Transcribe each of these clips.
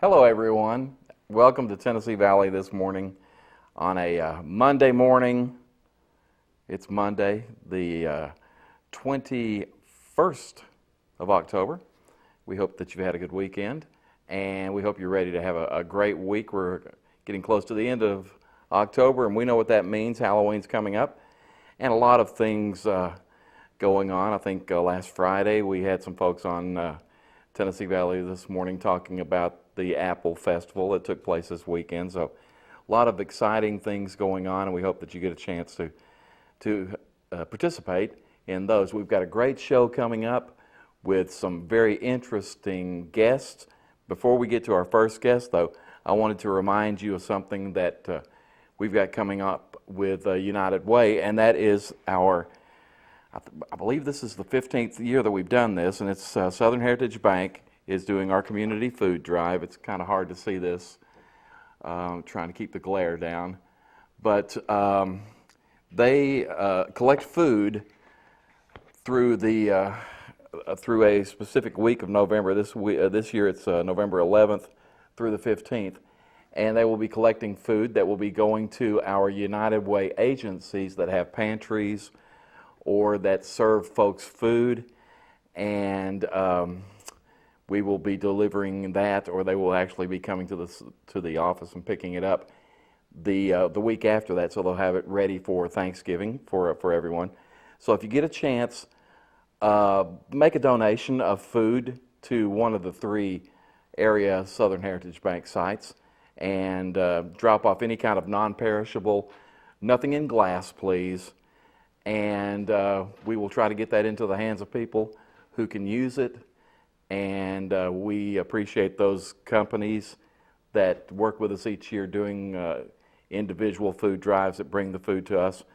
Hello everyone. Welcome to Tennessee Valley this morning on a Monday morning. It's Monday, the 21st of October. We hope that you've had a good weekend and we hope you're ready to have a great week. We're getting close to the end of October and we know what that means. Halloween's coming up and a lot of things going on. I think last Friday we had some folks on Tennessee Valley this morning talking about the Apple Festival that took place this weekend. So a lot of exciting things going on, and we hope that you get a chance to participate in those. We've got a great show coming up with some very interesting guests. Before we get to our first guest, though, I wanted to remind you of something that we've got coming up with United Way, and that is our, I believe this is the 15th year that we've done this, and it's Southern Heritage Bank is doing our community food drive. It's kind of hard to see this, trying to keep the glare down. But they collect food through the through a specific week of November. This year it's November 11th through the 15th. And they will be collecting food that will be going to our United Way agencies that have pantries or that serve folks food. And we will be delivering that, or they will actually be coming to the office and picking it up the week after that, so they'll have it ready for Thanksgiving for everyone. So if you get a chance, make a donation of food to one of the 3 area Southern Heritage Bank sites and drop off any kind of non-perishable, nothing in glass, please. And we will try to get that into the hands of people who can use it. And we appreciate those companies that work with us each year doing individual food drives that bring the food to us,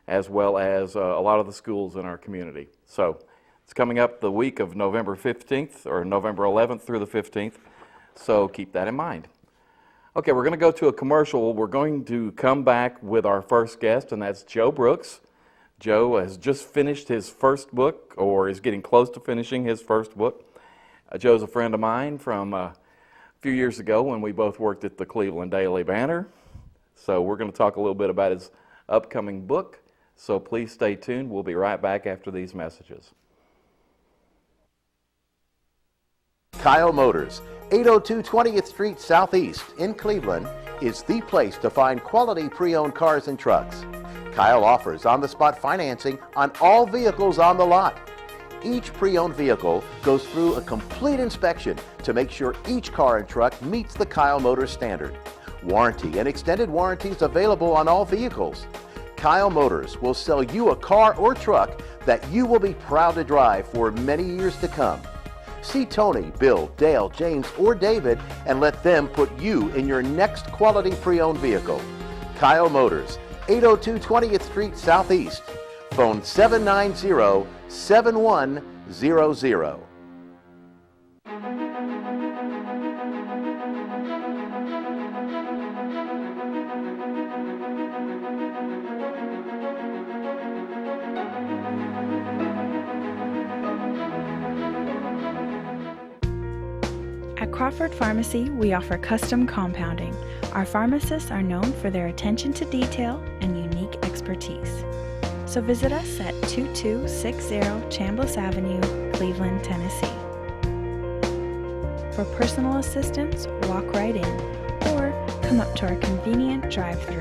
as well as a lot of the schools in our community. So it's coming up the week of November 15th or November 11th through the 15th, so keep that in mind. Okay, we're going to go to a commercial. We're going to come back with our first guest, and that's Joe Brooks. Joe has just finished his first book, or is getting close to finishing his first book. Joe's a friend of mine from a few years ago when we both worked at the Cleveland Daily Banner. So we're going to talk a little bit about his upcoming book. So please stay tuned. We'll be right back after these messages. Kyle Motors, 802 20th Street Southeast in Cleveland, is the place to find quality pre-owned cars and trucks. Kyle offers on-the-spot financing on all vehicles on the lot. Each pre-owned vehicle goes through a complete inspection to make sure each car and truck meets the Kyle Motors standard. Warranty and extended warranties available on all vehicles. Kyle Motors will sell you a car or truck that you will be proud to drive for many years to come. See Tony, Bill, Dale, James, or David and let them put you in your next quality pre-owned vehicle. Kyle Motors, 802 20th Street Southeast. Phone 790-7100. At Crawford Pharmacy, we offer custom compounding. Our pharmacists are known for their attention to detail and unique expertise. So visit us at 2260 Chambliss Avenue, Cleveland, Tennessee. For personal assistance, walk right in or come up to our convenient drive-thru.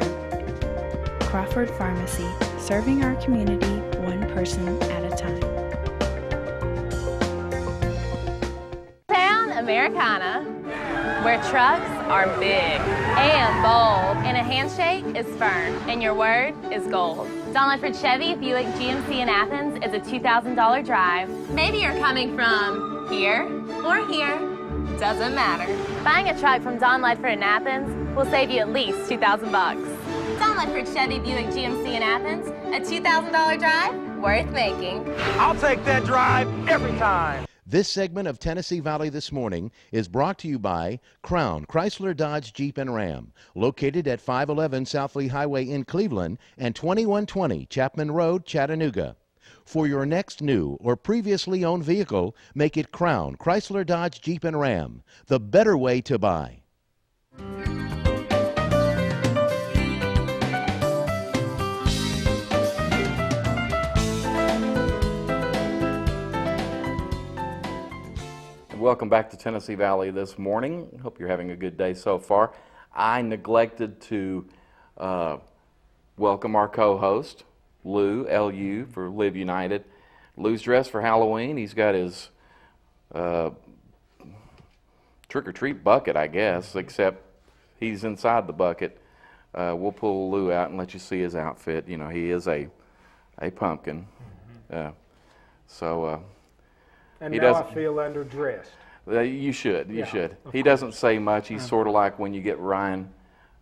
Crawford Pharmacy, serving our community one person at a time. Town Americana, where trucks are big and bold, and a handshake is firm, and your word is gold. Don Ledford Chevy Buick GMC in Athens is a $2,000 drive. Maybe you're coming from here or here, doesn't matter. Buying a truck from Don Ledford in Athens will save you at least $2,000 bucks. Don Ledford Chevy Buick GMC in Athens, a $2,000 drive worth making. I'll take that drive every time. This segment of Tennessee Valley This Morning is brought to you by Crown Chrysler Dodge Jeep and Ram, located at 511 South Lee Highway in Cleveland and 2120 Chapman Road, Chattanooga. For your next new or previously owned vehicle, make it Crown Chrysler Dodge Jeep and Ram, the better way to buy. welcome back to Tennessee Valley this morning. Hope you're having a good day so far. I neglected to welcome our co-host, Lou, L-U, for Live United. Lou's dressed for Halloween. He's got his trick-or-treat bucket, I guess, except he's inside the bucket. We'll pull Lou out and let you see his outfit. You know, he is a pumpkin. And he now doesn't- I feel underdressed. You should. Yeah, He course. doesn't say much. He's sort of like when you get Ryan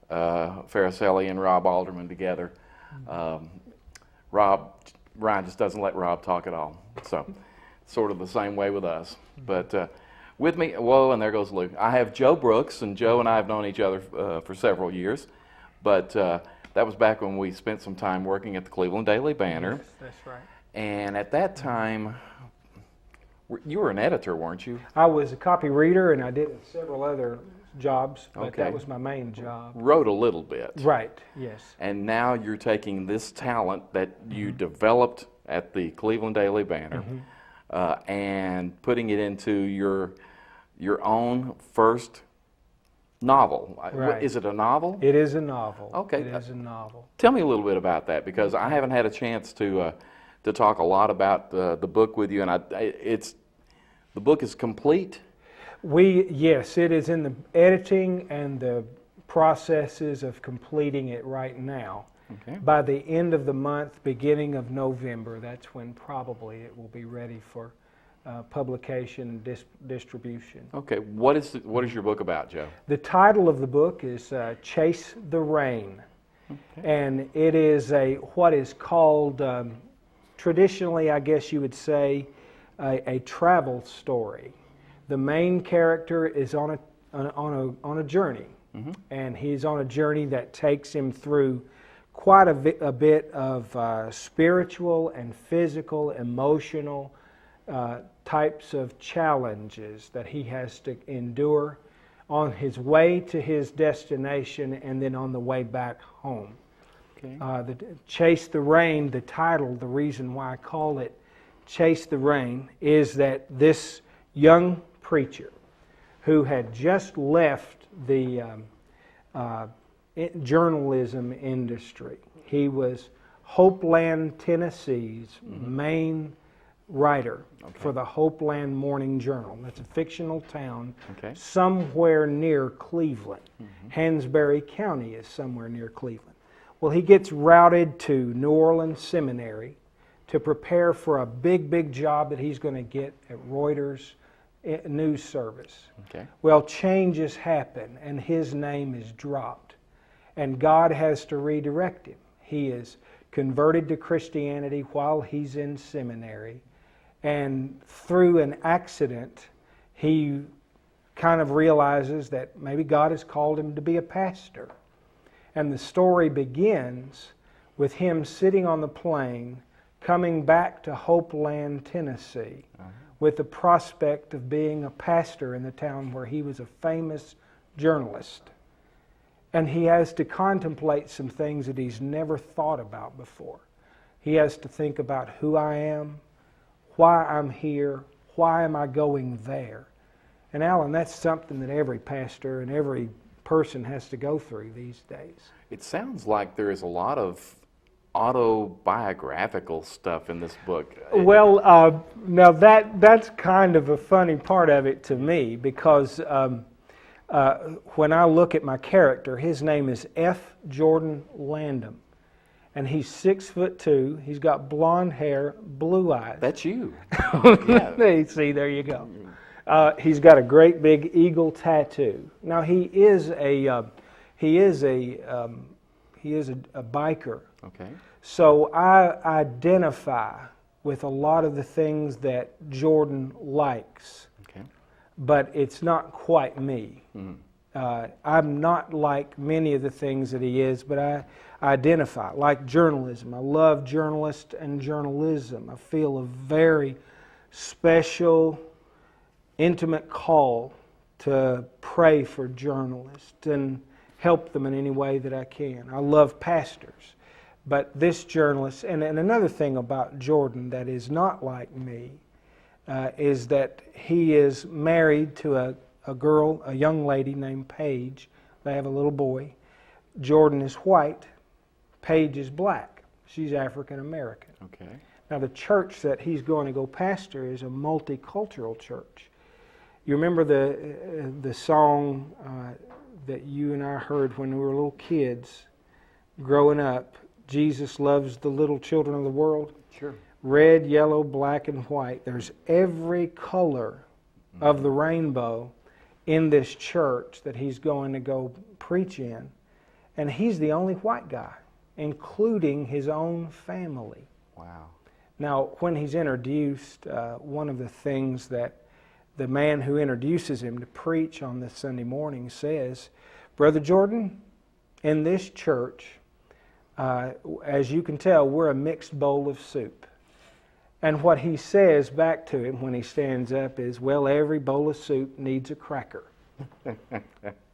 Fariselli and Rob Alderman together. Ryan just doesn't let Rob talk at all. So, sort of the same way with us. But with me, whoa, and there goes Lou. I have Joe Brooks, and Joe and I have known each other for several years. But that was back when we spent some time working at the Cleveland Daily Banner. Yes, that's right. And at that time, you were an editor, weren't you? I was a copy reader, and I did several other jobs, but Okay. that was my main job. Wrote a little bit. Right, yes. And now you're taking this talent that you developed at the Cleveland Daily Banner and putting it into your own first novel. Right. Is it a novel? It is a novel. Okay. It is a novel. Tell me a little bit about that, because I haven't had a chance to talk a lot about the book with you, and the book is complete. Yes, it is in the editing and the processes of completing it right now. Okay. By the end of the month, beginning of November, that's when probably it will be ready for publication and distribution. Okay. What is your book about, Joe? The title of the book is Chase the Rain. Okay. And it is what is called, traditionally, I guess you would say, a travel story. The main character is on a journey, and he's on a journey that takes him through quite a bit of spiritual and physical, emotional types of challenges that he has to endure on his way to his destination and then on the way back home. Okay. Chase the Rain, the title, the reason why I call it Chase the Rain, is that this young preacher who had just left the journalism industry. He was Hopeland, Tennessee's main writer for the Hopeland Morning Journal. That's a fictional town somewhere near Cleveland. Hansberry County is somewhere near Cleveland. Well, he gets routed to New Orleans Seminary to prepare for a big job that he's going to get at Reuters news service. Okay. Well, changes happen, and his name is dropped, and God has to redirect him. He is converted to Christianity while he's in seminary, and through an accident, he kind of realizes that maybe God has called him to be a pastor. And the story begins with him sitting on the plane, coming back to Hopeland, Tennessee, with the prospect of being a pastor in the town where he was a famous journalist. And he has to contemplate some things that he's never thought about before. He has to think about who I am, why I'm here, why am I going there. And Alan, that's something that every pastor and every person has to go through these days. It sounds like there is a lot of autobiographical stuff in this book. Well, now that's kind of a funny part of it to me, because when I look at my character, his name is F. Jordan Landum, and he's 6'2". He's got blonde hair, blue eyes. That's you. See, there you go. He's got a great big eagle tattoo. Now he is a biker. Okay. So I identify with a lot of the things that Jordan likes, Okay. but it's not quite me. I'm not like many of the things that he is, but I identify. Like journalism. I love journalists and journalism. I feel a very special, intimate call to pray for journalists and help them in any way that I can. I love pastors. But this journalist, and another thing about Jordan that is not like me, is that he is married to a girl, a young lady named Paige. They have a little boy. Jordan is white. Paige is black. She's African American. Okay. Now the church that he's going to go pastor is a multicultural church. You remember the song that you and I heard when we were little kids growing up, Jesus loves the little children of the world? Sure. Red, yellow, black, and white. There's every color of the rainbow in this church that he's going to go preach in. And he's the only white guy, including his own family. Wow. Now, when he's introduced, one of the things that the man who introduces him to preach on this Sunday morning says, Brother Jordan, in this church, as you can tell, we're a mixed bowl of soup. And what he says back to him when he stands up is, well, every bowl of soup needs a cracker.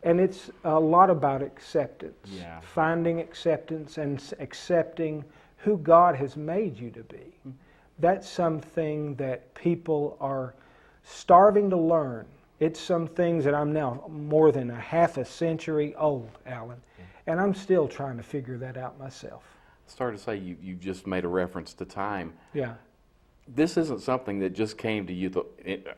And it's a lot about acceptance. Yeah. Finding acceptance and accepting who God has made you to be. That's something that people are starving to learn. It's some things that I'm now more than a half a century old, Alan, and I'm still trying to figure that out myself. I started to say you just made a reference to time. Yeah. This isn't something that just came to you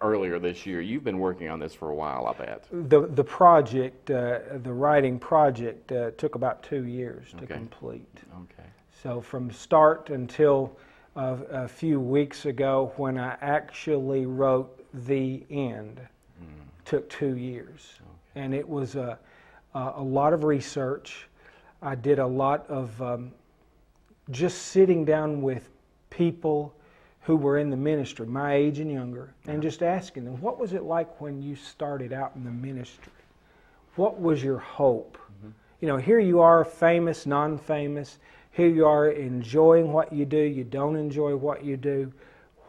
earlier this year. You've been working on this for a while, I bet. The project, the writing project, took about 2 years to complete. Okay. So from start until a few weeks ago, when I actually wrote the end, took 2 years. Okay. And it was a lot of research. I did a lot of just sitting down with people who were in the ministry, my age and younger, and just asking them, what was it like when you started out in the ministry? What was your hope? You know, here you are, famous, non-famous. Here you are enjoying what you do. You don't enjoy what you do.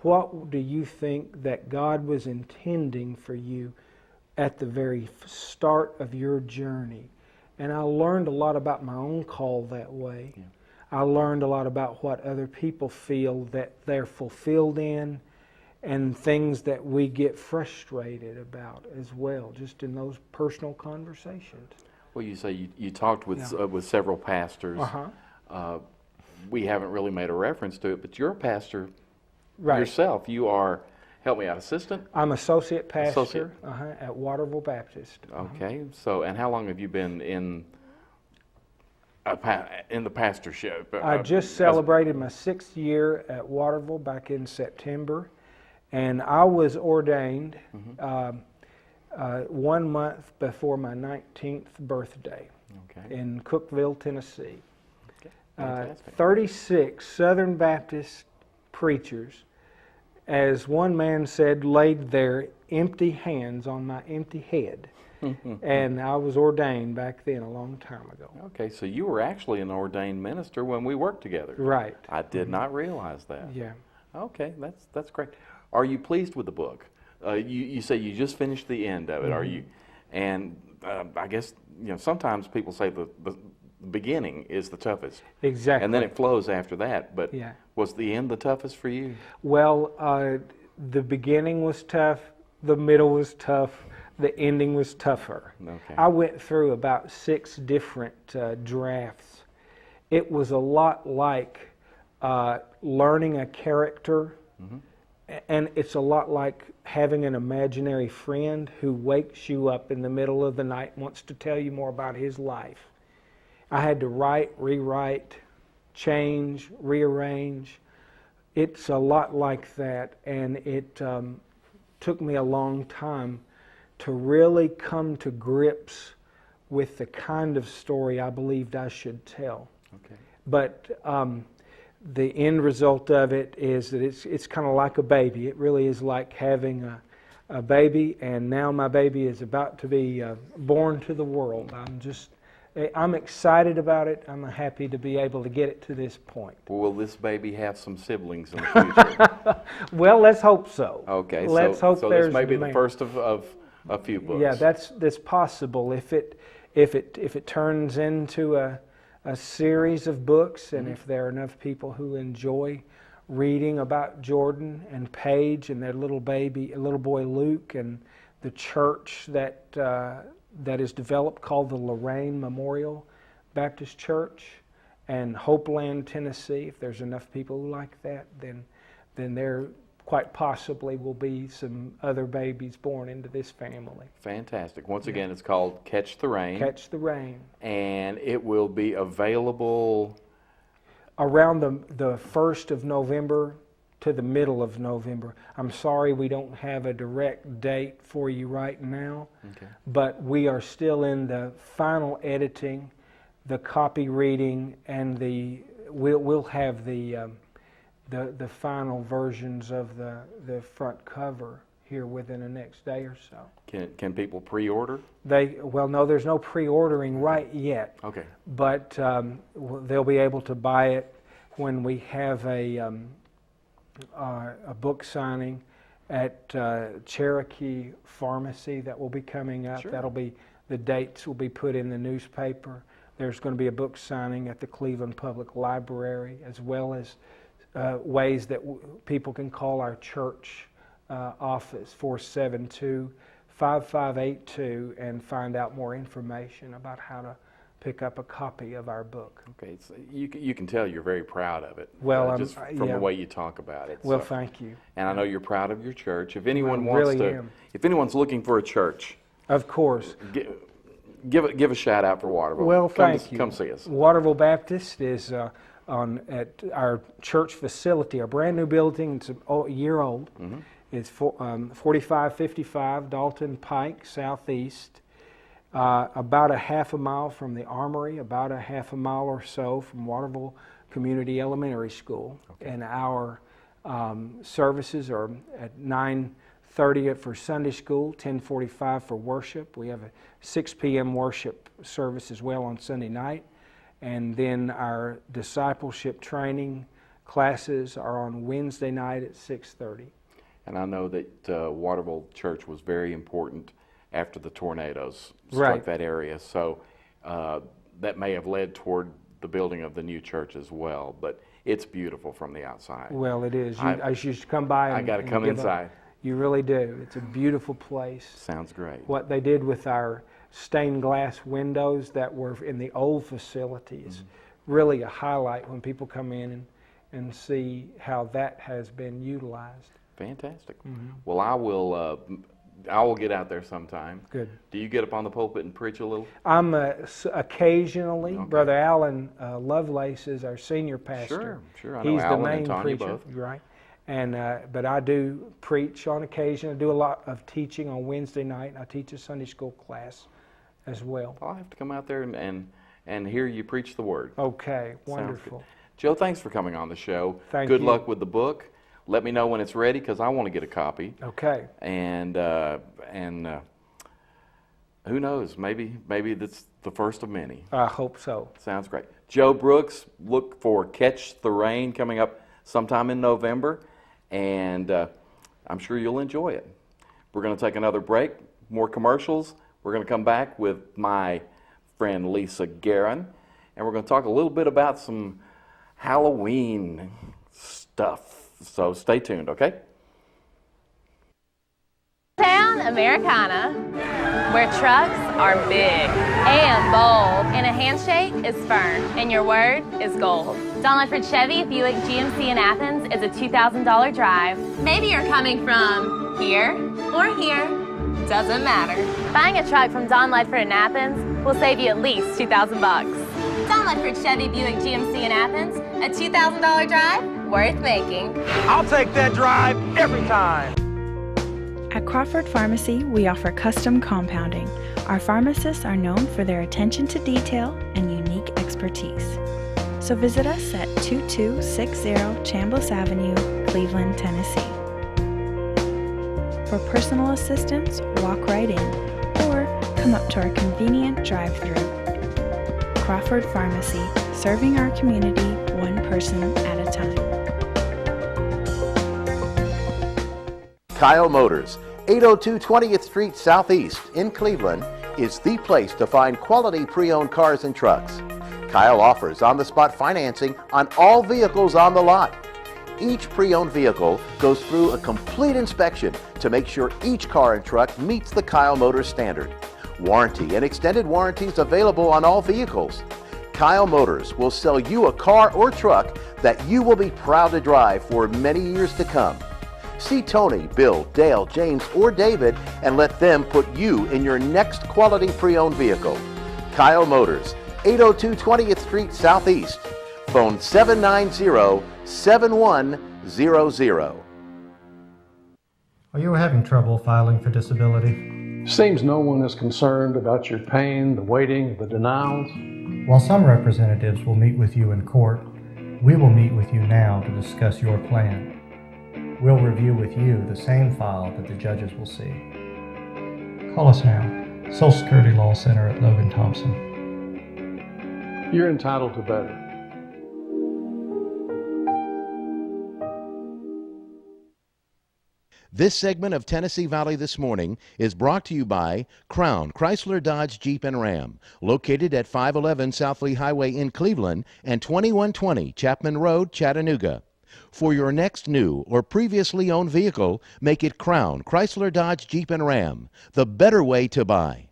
What do you think that God was intending for you at the very start of your journey? And I learned a lot about my own call that way. Yeah. I learned a lot about what other people feel that they're fulfilled in, and things that we get frustrated about as well, just in those personal conversations. Well, you say you talked with several pastors. We haven't really made a reference to it, but you're a pastor yourself. You are, help me out, assistant? I'm associate pastor at Waterville Baptist. Okay, so, and how long have you been in the pastorship? I just celebrated my 6th year at Waterville back in September, and I was ordained 1 month before my 19th birthday in Cookeville, Tennessee. 36 Southern Baptist preachers, as one man said, laid their empty hands on my empty head. And I was ordained back then a long time ago. Okay, so you were actually an ordained minister when we worked together. Right. I did not realize that. Yeah. Okay, that's great. Are you pleased with the book? You say you just finished the end of it. Are you? And I guess sometimes people say the beginning is the toughest. Exactly. And then it flows after that. But yeah. Was the end the toughest for you? Well, the beginning was tough. The middle was tough. The ending was tougher. Okay. I went through about 6 different drafts. It was a lot like learning a character, and it's a lot like having an imaginary friend who wakes you up in the middle of the night and wants to tell you more about his life. I had to write, rewrite, change, rearrange. It's a lot like that, and it took me a long time to really come to grips with the kind of story I believed I should tell. Okay. But the end result of it is that it's kind of like a baby. It really is like having a baby, and now my baby is about to be born to the world. I'm excited about it. I'm happy to be able to get it to this point. Well, will this baby have some siblings in the future? Well, let's hope so. Okay, let's hope so there's this may be the demand. first of a few books. Yeah, that's possible. If it turns into a series of books, and if there are enough people who enjoy reading about Jordan and Paige and their little boy Luke, and the church that is developed called the Lorraine Memorial Baptist Church, and Hopeland, Tennessee. If there's enough people who like that, then there quite possibly will be some other babies born into this family. Fantastic. Once again, it's called Catch the Rain. Catch the Rain. And it will be available around the 1st of November to the middle of November. I'm sorry we don't have a direct date for you right now, but we are still in the final editing, the copy reading, and we'll have the final versions of the front cover here within the next day or so. Can people pre-order? No, there's no pre-ordering right yet. Okay. But they'll be able to buy it when we have a book signing at Cherokee Pharmacy that will be coming up. Sure. The dates will be put in the newspaper. There's going to be a book signing at the Cleveland Public Library, as well as ways that people can call our church office, 472-5582, and find out more information about how to pick up a copy of our book. Okay, so you can tell you're very proud of it. Well, just from the way you talk about it. Well, so. thank you. And I know you're proud of your church. If anyone if anyone's looking for a church, of course, give a shout out for Waterville. Well, thank you. Come see us. Waterville Baptist is at our church facility, our brand new building. It's a year old. Mm-hmm. It's 4555 Dalton Pike Southeast, about a half a mile from the Armory, about a half a mile or so from Waterville Community Elementary School. Okay. And our services are at 9:30 for Sunday school, 10:45 for worship. We have a 6 p.m. worship service as well on Sunday night. And then our discipleship training classes are on Wednesday night at 6:30. And I know that Waterville Church was very important after the tornadoes struck that area. So that may have led toward the building of the new church as well. But it's beautiful from the outside. Well, it is. I should come by. I got to come inside. You really do. It's a beautiful place. Sounds great. What they did with our stained glass windows that were in the old facility is really a highlight when people come in and see how that has been utilized. Fantastic. Well, I will get out there sometime. Good. Do you get up on the pulpit and preach a little? I'm occasionally. Okay. Brother Allen Lovelace is our senior pastor. Sure. I know He's Alan the main and Tanya preacher, both. right? And but I do preach on occasion. I do a lot of teaching on Wednesday night. I teach a Sunday school class as well. I'll have to come out there and hear you preach the word. Okay, wonderful. Joe, thanks for coming on the show. Thank you. Good luck with the book. Let me know when it's ready because I want to get a copy. Okay. And who knows? Maybe that's the first of many. I hope so. Sounds great. Joe Brooks, look for Catch the Rain coming up sometime in November, and I'm sure you'll enjoy it. We're going to take another break, more commercials. We're going to come back with my friend Lisa Guerin, and we're going to talk a little bit about some Halloween stuff. So stay tuned, okay? Town Americana, where trucks are big and bold, and a handshake is firm, and your word is gold. Don Ledford Chevy Buick GMC in Athens is a $2,000 drive. Maybe you're coming from here or here, doesn't matter. Buying a truck from Don Ledford in Athens will save you at least $2,000. Don Ledford Chevy Buick GMC in Athens, a $2,000 drive worth making. I'll take that drive every time. At Crawford Pharmacy, we offer custom compounding. Our pharmacists are known for their attention to detail and unique expertise. So visit us at 2260 Chambliss Avenue, Cleveland, Tennessee. For personal assistance, walk right in or come up to our convenient drive-thru. Crawford Pharmacy, serving our community one person at a time. Kyle Motors, 802 20th Street Southeast in Cleveland, is the place to find quality pre-owned cars and trucks. Kyle offers on-the-spot financing on all vehicles on the lot. Each pre-owned vehicle goes through a complete inspection to make sure each car and truck meets the Kyle Motors standard. Warranty and extended warranties available on all vehicles. Kyle Motors will sell you a car or truck that you will be proud to drive for many years to come. See Tony, Bill, Dale, James, or David and let them put you in your next quality pre-owned vehicle. Kyle Motors, 802 20th Street Southeast. Phone 790-7100. Are you having trouble filing for disability? Seems no one is concerned about your pain, the waiting, the denials. While some representatives will meet with you in court, we will meet with you now to discuss your plan. We'll review with you the same file that the judges will see. Call us now. Social Security Law Center at Logan Thompson. You're entitled to better. This segment of Tennessee Valley This Morning is brought to you by Crown Chrysler Dodge Jeep and Ram, located at 511 South Lee Highway in Cleveland and 2120 Chapman Road, Chattanooga. For your next new or previously owned vehicle, make it Crown Chrysler Dodge Jeep and Ram, the better way to buy.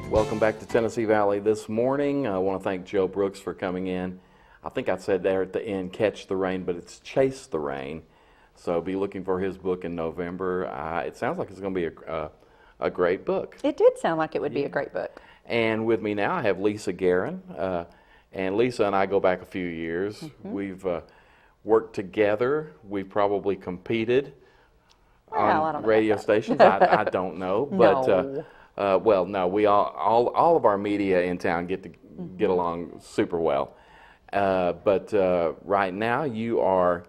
Welcome back to Tennessee Valley This Morning. I want to thank Joe Brooks for coming in. I think I said there at the end, Catch the Rain, but it's Chase the Rain. So be looking for his book in November. It sounds like it's going to be a great book. It did sound like it would be a great book. And with me now, I have Lisa Guerin. And Lisa and I go back a few years. Mm-hmm. We've worked together. We've probably competed on radio stations. I don't know. But, No. well, no, we all of our media in town get along super well. But right now you are,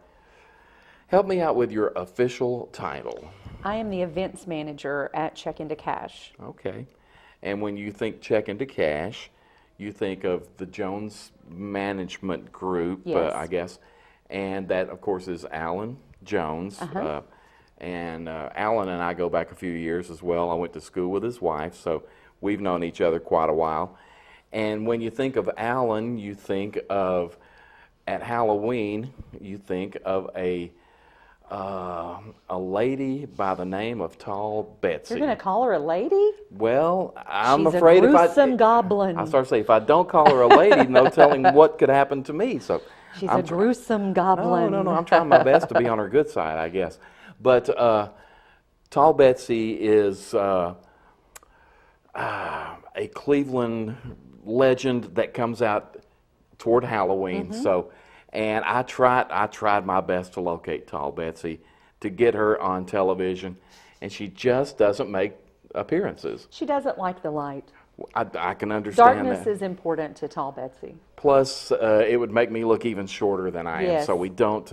help me out with your official title. I am the events manager at Check Into Cash. Okay. And when you think Check Into Cash, you think of the Jones Management Group, Yes. I guess. And that, of course, is Alan Jones. And Alan and I go back a few years as well. I went to school with his wife, so we've known each other quite a while. And when you think of Alan, you think of, at Halloween, you think of a lady by the name of Tall Betsy. You're going to call her a lady? Well, I'm She's afraid a gruesome goblin. I start to say, if I don't call her a lady, no telling what could happen to me. So She's a gruesome goblin. No, I'm trying my best to be on her good side, I guess. But Tall Betsy is a Cleveland legend that comes out toward Halloween. So, and I tried my best to locate Tall Betsy, to get her on television, and she just doesn't make appearances. She doesn't like the light. I can understand Darkness that. is important to Tall Betsy. Plus, it would make me look even shorter than I am. Yes. So we don't.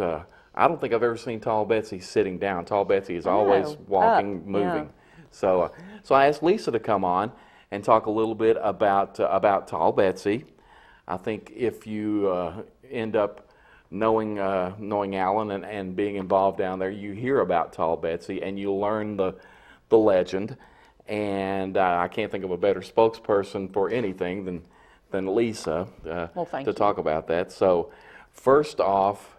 I don't think I've ever seen Tall Betsy sitting down. Tall Betsy is always walking, up, moving. yeah. So I asked Lisa to come on and talk a little bit about Tall Betsy. I think if you end up knowing Alan and being involved down there, you hear about Tall Betsy and you learn the legend. And I can't think of a better spokesperson for anything than Lisa to talk about that. So first off,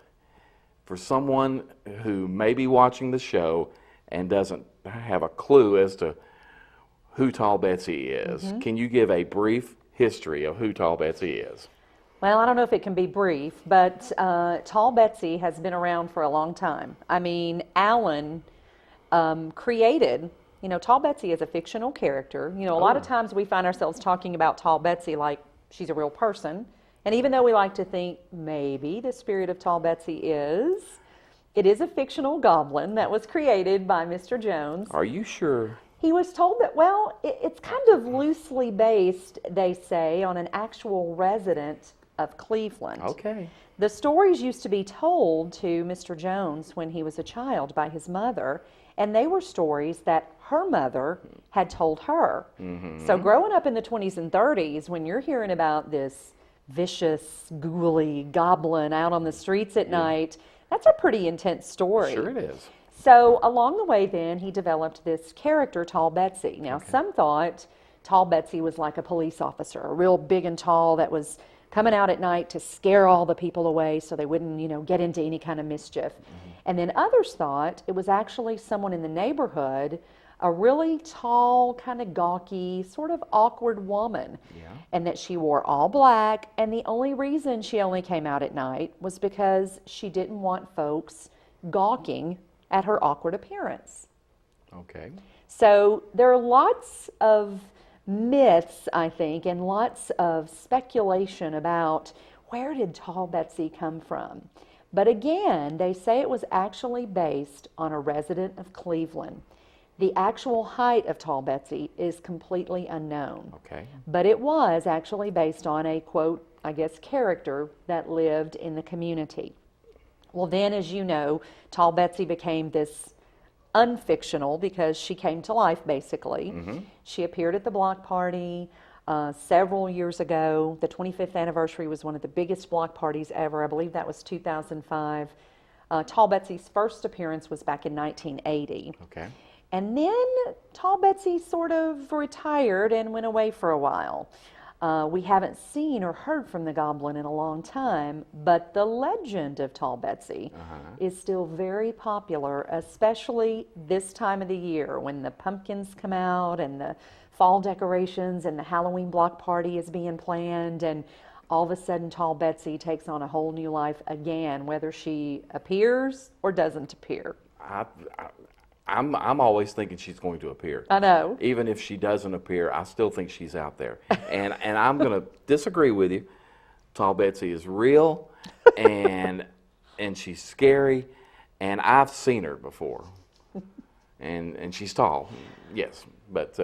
for someone who may be watching the show and doesn't have a clue as to who Tall Betsy is, can you give a brief history of who Tall Betsy is? Well, I don't know if it can be brief, but Tall Betsy has been around for a long time. I mean, Alan created, Tall Betsy is a fictional character. A lot of times we find ourselves talking about Tall Betsy like she's a real person. And even though we like to think maybe the spirit of Tall Betsy it is a fictional goblin that was created by Mr. Jones. Are you sure? He was told that, well, it's kind of loosely based, they say, on an actual resident of Cleveland. Okay. The stories used to be told to Mr. Jones when he was a child by his mother, and they were stories that her mother had told her. So growing up in the 20s and 30s, when you're hearing about this vicious, ghouly goblin out on the streets at night, that's a pretty intense story. Sure it is. So along the way then, he developed this character, Tall Betsy. Now, some thought Tall Betsy was like a police officer, a real big and tall that was coming out at night to scare all the people away so they wouldn't, get into any kind of mischief. And then others thought it was actually someone in the neighborhood, a really tall, kind of gawky, sort of awkward woman. And that she wore all black, and the only reason she only came out at night was because she didn't want folks gawking at her awkward appearance. Okay. So there are lots of myths, I think, and lots of speculation about where did Tall Betsy come from. But again, they say it was actually based on a resident of Cleveland. The actual height of Tall Betsy is completely unknown. Okay. But it was actually based on a, quote, I guess, character that lived in the community. Well, then, as you know, Tall Betsy became this unfictional because she came to life, basically. She appeared at the block party several years ago. The 25th anniversary was one of the biggest block parties ever. I believe that was 2005. Tall Betsy's first appearance was back in 1980. Okay. And then Tall Betsy sort of retired and went away for a while. We haven't seen or heard from the goblin in a long time, but the legend of Tall Betsy is still very popular, especially this time of the year when the pumpkins come out and the fall decorations and the Halloween block party is being planned, and all of a sudden Tall Betsy takes on a whole new life again, whether she appears or doesn't appear. I'm always thinking she's going to appear. I know. Even if she doesn't appear, I still think she's out there. And I'm going to disagree with you. Tall Betsy is real, and she's scary, and I've seen her before. And she's tall, yes. But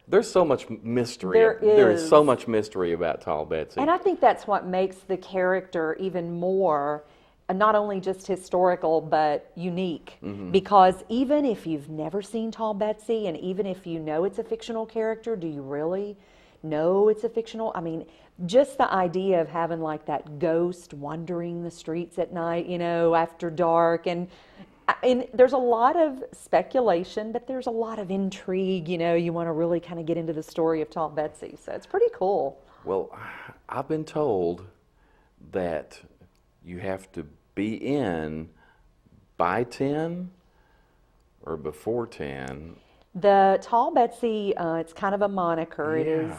there's so much mystery. There is so much mystery about Tall Betsy. And I think that's what makes the character even more not only just historical, but unique. Because even if you've never seen Tall Betsy, and even if you know it's a fictional character, do you really know it's a fictional? I mean, just the idea of having like that ghost wandering the streets at night, after dark. And there's a lot of speculation, but there's a lot of intrigue, you want to really kind of get into the story of Tall Betsy. So it's pretty cool. Well, I've been told that you have to be in by 10 or before 10. The Tall Betsy, it's kind of a moniker. It is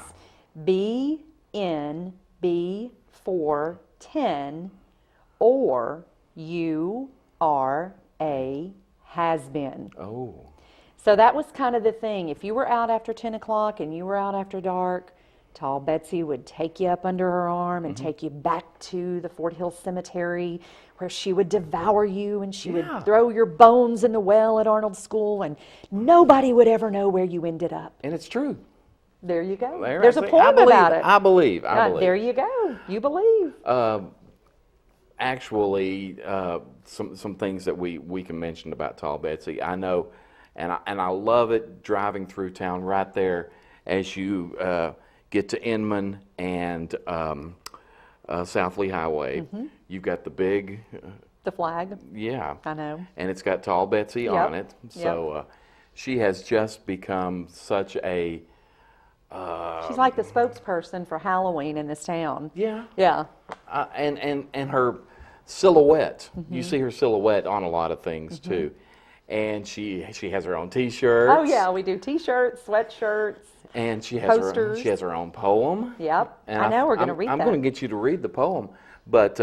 be in before 10, or you are a has-been. Oh. So that was kind of the thing. If you were out after 10 o'clock and you were out after dark, Tall Betsy would take you up under her arm and take you back to the Fort Hill Cemetery, where she would devour you, and she would throw your bones in the well at Arnold School, and nobody would ever know where you ended up. And it's true. There you go. There, There's a poem about it. I believe. There you go. You believe. Actually, some things that we can mention about Tall Betsy. I know, and I love it driving through town right there as you get to Inman and South Lee Highway. You've got the big... the flag. Yeah. I know. And it's got Tall Betsy on it. So she has just become such a... she's like the spokesperson for Halloween in this town. Yeah. Yeah. And her silhouette. You see her silhouette on a lot of things too. And she has her own T-shirts. Oh yeah, we do T-shirts, sweatshirts. And she has posters. her own poem. Yep. And I know we're going to read that. I'm going to get you to read the poem, but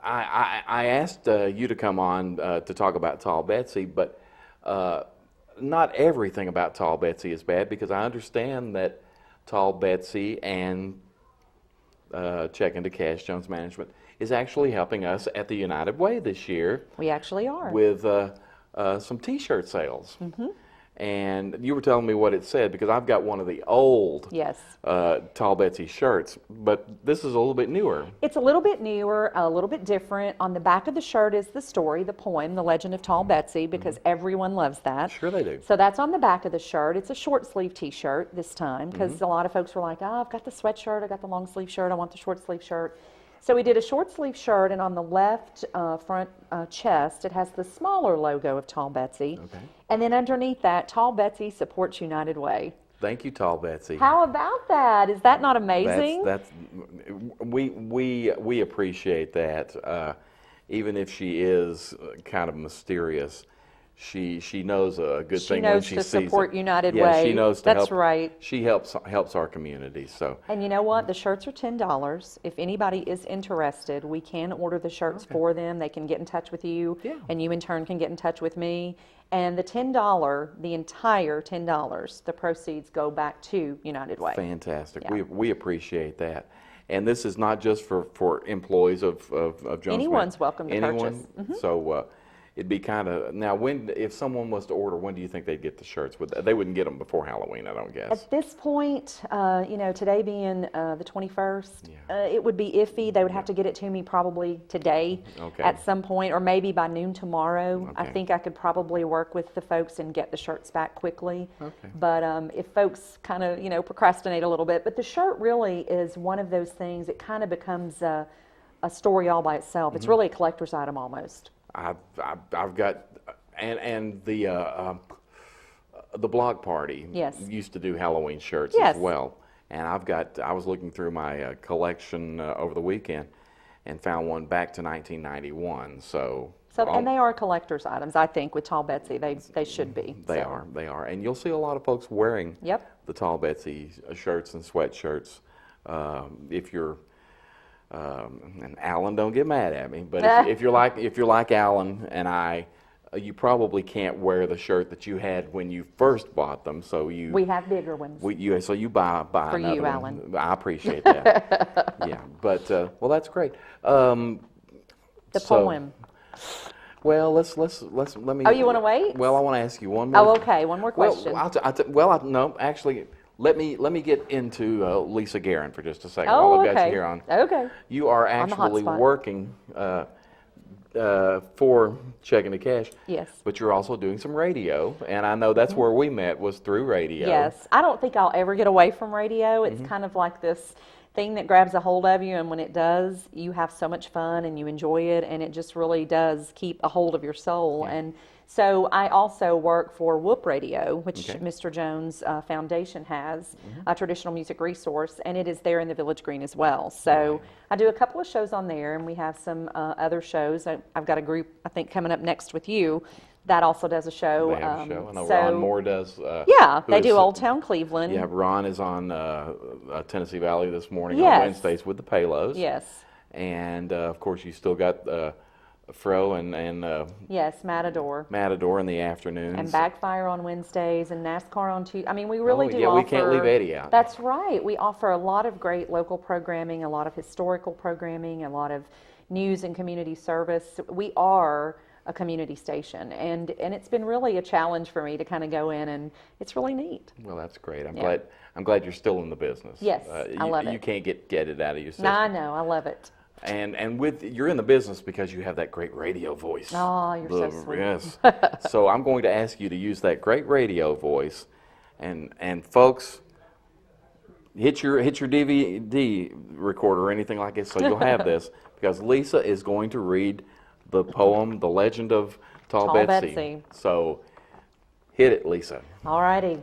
I asked you to come on to talk about Tall Betsy, but not everything about Tall Betsy is bad, because I understand that Tall Betsy and Check Into Cash Jones Management is actually helping us at the United Way this year. We actually are. With some T-shirt sales. And you were telling me what it said, because I've got one of the old Tall Betsy shirts, but this is a little bit newer. It's a little bit newer, a little bit different. On the back of the shirt is the story, the poem, The Legend of Tall Betsy, because everyone loves that. Sure they do. So that's on the back of the shirt. It's a short sleeve T-shirt this time, because a lot of folks were like, oh, I've got the sweatshirt, I got the long sleeve shirt, I want the short sleeve shirt. So we did a short sleeve shirt, and on the left front chest, it has the smaller logo of Tall Betsy. Okay. And then underneath that, Tall Betsy supports United Way. Thank you, Tall Betsy. How about that? Is that not amazing? We appreciate that. Even if she is kind of mysterious, she knows a good thing when she sees it. She knows to support United Yeah, Way. she knows to help. That's right. She helps our community. So. And you know what? The shirts are $10. If anybody is interested, we can order the shirts for them. They can get in touch with you, and you in turn can get in touch with me. And the $10, the entire $10, the proceeds go back to United Way. Fantastic. Yeah. We appreciate that. And this is not just for employees of Jones. Anyone's welcome to Anyone? purchase. So it'd be kind of, now if someone was to order, when do you think they'd get the shirts? They wouldn't get them before Halloween, I don't guess. At this point, today being the 21st, it would be iffy. They would have to get it to me probably today at some point, or maybe by noon tomorrow. I think I could probably work with the folks and get the shirts back quickly. But if folks kind of, procrastinate a little bit. But the shirt really is one of those things, it kind of becomes a story all by itself. It's really a collector's item almost. I've got, and the block party used to do Halloween shirts as well. And I was looking through my collection over the weekend and found one back to 1991. And they are collector's items, I think, with Tall Betsy. They should be. They are. And you'll see a lot of folks wearing the Tall Betsy shirts and sweatshirts. If you're and Alan, don't get mad at me, but if you're like Alan and I, you probably can't wear the shirt that you had when you first bought them. So we have bigger ones. So you buy for another you, one. Alan. I appreciate that. Yeah, but well, that's great. The poem. Well, let me. Oh, you want to wait? Well, I want to ask you one more. Oh, okay. One more question. No, actually. Let me get into Lisa Guerin for just a second. Oh, while I've okay. got you here on. Okay. You are actually working for Checking the Cash. Yes. But you're also doing some radio, and I know that's where we met, was through radio. Yes. I don't think I'll ever get away from radio. It's kind of like this thing that grabs a hold of you, and when it does, you have so much fun and you enjoy it, and it just really does keep a hold of your soul. Yeah. And so I also work for Whoop Radio, which Mr. Jones Foundation has, a traditional music resource, and it is there in the Village Green as well. So I do a couple of shows on there, and we have some other shows. I've got a group, I think, coming up next with you that also does a show. They have a show. I know Ron Moore does. They do Old Town Cleveland. Yeah, Ron is on Tennessee Valley this morning on Wednesdays with the Palos. Yes. And, of course, you still got Fro and Matador in the afternoons. And Backfire on Wednesdays and NASCAR on Tuesdays. I mean, we really do offer... we can't leave Eddie out. That's right. We offer a lot of great local programming, a lot of historical programming, a lot of news and community service. We are a community station, and it's been really a challenge for me to kind of go in, and it's really neat. Well, that's great. I'm glad you're still in the business. Yes, I love it. You can't get it out of your system. No, I know. I love it. And you're in the business because you have that great radio voice. Oh, you're so sweet. Yes. So I'm going to ask you to use that great radio voice, and folks, hit your DVD recorder or anything like this, so you'll have this, because Lisa is going to read the poem, The Legend of Tall Betsy. So hit it, Lisa. All righty.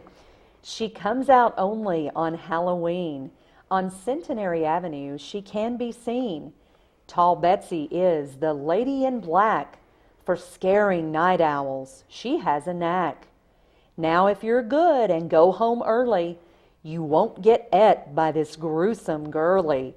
She comes out only on Halloween. On Centenary Avenue, she can be seen. Tall Betsy is the lady in black. For scaring night owls, she has a knack. Now if you're good and go home early, you won't get et by this gruesome girlie.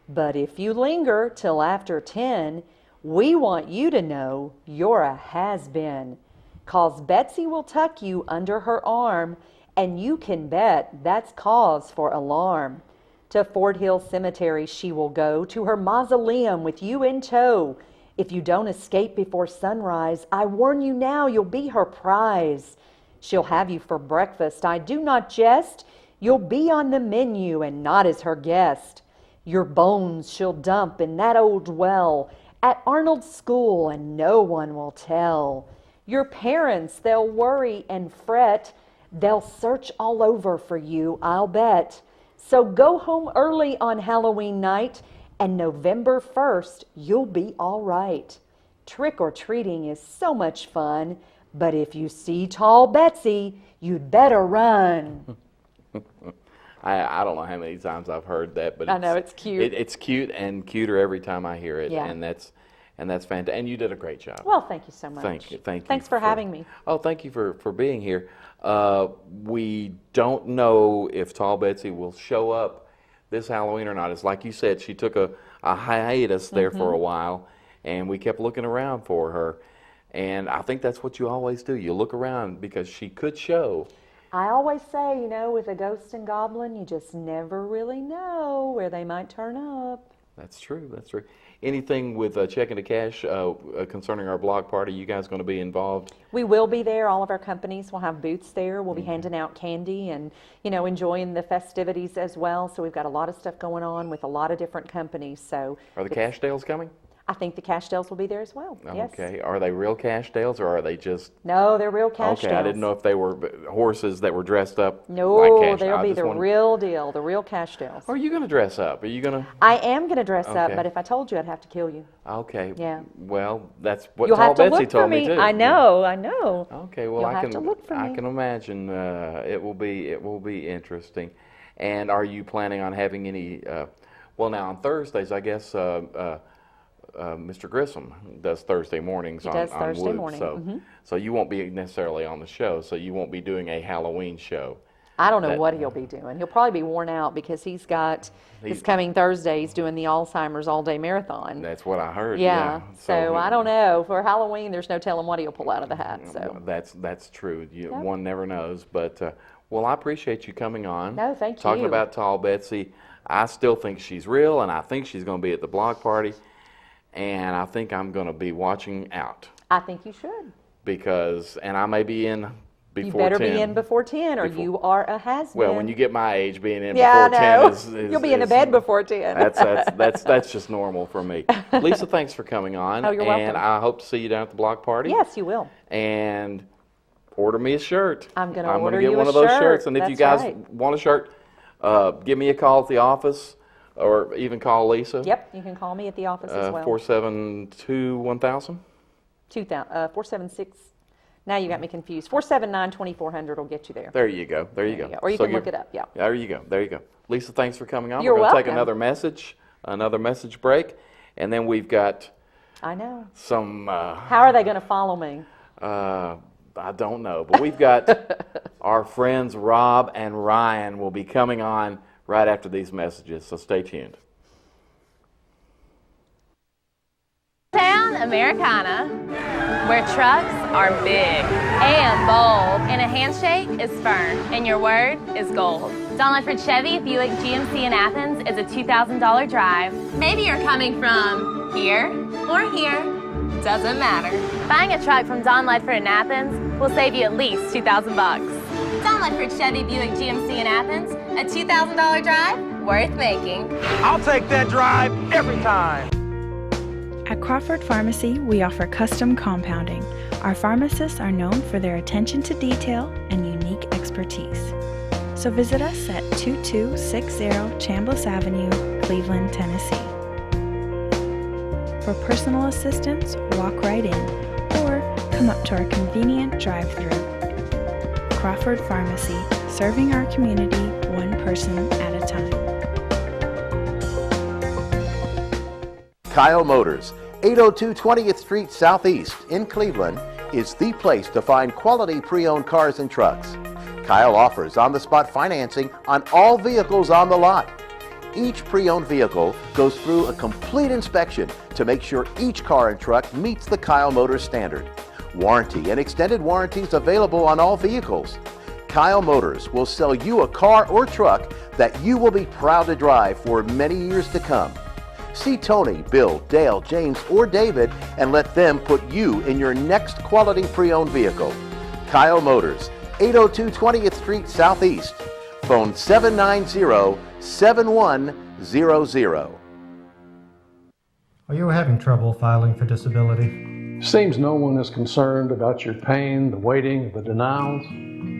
But if you linger till after 10, we want you to know you're a has-been. 'Cause Betsy will tuck you under her arm, and you can bet that's cause for alarm. To Fort Hill Cemetery she will go, to her mausoleum with you in tow. If you don't escape before sunrise, I warn you now you'll be her prize. She'll have you for breakfast, I do not jest. You'll be on the menu and not as her guest. Your bones she'll dump in that old well at Arnold's school, and no one will tell. Your parents, they'll worry and fret. They'll search all over for you, I'll bet. So go home early on Halloween night And November 1st, you'll be all right. Trick-or-treating is so much fun, but if you see Tall Betsy, you'd better run. I don't know how many times I've heard that, but I know, it's cute. It's cute and cuter every time I hear it, Yeah. and that's fantastic. And you did a great job. Well, thank you so much. Thank you. Thanks for having me. Oh, thank you for being here. We don't know if Tall Betsy will show up this Halloween or not. It's like you said, she took a hiatus there for a while, and we kept looking around for her. And I think that's what you always do. You look around because she could show. I always say, with a ghost and goblin, you just never really know where they might turn up. That's true. That's true. Anything with Check into Cash concerning our block party? You guys going to be involved? We will be there. All of our companies will have booths there. We'll be handing out candy and, enjoying the festivities as well. So we've got a lot of stuff going on with a lot of different companies. So Are the Cashdales coming? I think the Cashdales will be there as well. Yes. Okay. Are they real Cashdales, or are they just? No, they're real Cashdales. Okay, I didn't know if they were horses that were dressed up. No, like cash. they'll be the real deal, the real Cashdales. Are you going to dress up? Are you going to? I am going to dress up, Okay. but if I told you, I'd have to kill you. Okay. Yeah. Well, that's what You'll Tall have to Betsy look for told me too. I know, I know. Okay. Well, You'll I have can. to look for I me. can imagine it will be interesting. And are you planning on having any? Well, now on Thursdays, I guess. Mr. Grissom does Thursday mornings on Thursday Wood, morning. So you won't be necessarily on the show, so you won't be doing a Halloween show. I don't know what he'll be doing. He'll probably be worn out because he's got this coming Thursday, he's doing the Alzheimer's all-day marathon. That's what I heard. Yeah. So I don't know. For Halloween, there's no telling what he'll pull out of the hat. So that's true. One never knows. But well, I appreciate you coming on. No, thank you. Talking about Tall Betsy, I still think she's real, and I think she's going to be at the block party. And I think I'm going to be watching out. I think you should. And I may be in before 10. You better be in before 10 or you are a has-been. Well, when you get my age, being in yeah, before I know. 10 is... You'll be in the bed before 10. That's just normal for me. Lisa, thanks for coming on. Oh, you're welcome. And I hope to see you down at the block party. Yes, you will. And order me a shirt. I'm going to order order you you one a of those shirt. shirts. And if you That's guys right. want a shirt, give me a call at the office. Or even call Lisa. Yep, you can call me at the office as well. 472-1000? 476. Now you got me confused. 479-2400 will get you there. There you go. There you go. Or you can look it up. Yeah. There you go. There you go. Lisa, thanks for coming on. You're We're going to take welcome. another message break, and then we've got I know. some. How are they going to follow me? I don't know, but we've got our friends Rob and Ryan will be coming on right after these messages, so stay tuned. Town Americana, where trucks are big and bold, and a handshake is firm, and your word is gold. Don Ledford Chevy Buick GMC in Athens is a $2,000 drive. Maybe you're coming from here or here, doesn't matter. Buying a truck from Don Ledford in Athens will save you at least $2,000. Don Ledford Chevy Buick GMC in Athens, a $2,000 drive worth making. I'll take that drive every time. At Crawford Pharmacy, we offer custom compounding. Our pharmacists are known for their attention to detail and unique expertise. So visit us at 2260 Chambliss Avenue, Cleveland, Tennessee. For personal assistance, walk right in or come up to our convenient drive-thru. Crawford Pharmacy, serving our community one person at a time. Kyle Motors, 802 20th Street Southeast in Cleveland, is the place to find quality pre-owned cars and trucks. Kyle offers on-the-spot financing on all vehicles on the lot. Each pre-owned vehicle goes through a complete inspection to make sure each car and truck meets the Kyle Motors standard. Warranty and extended warranties available on all vehicles. Kyle Motors will sell you a car or truck that you will be proud to drive for many years to come. See Tony, Bill, Dale, James, or David and let them put you in your next quality pre-owned vehicle. Kyle Motors, 802 20th Street Southeast. Phone 790-7100. Are you having trouble filing for disability? Seems no one is concerned about your pain, the waiting, the denials.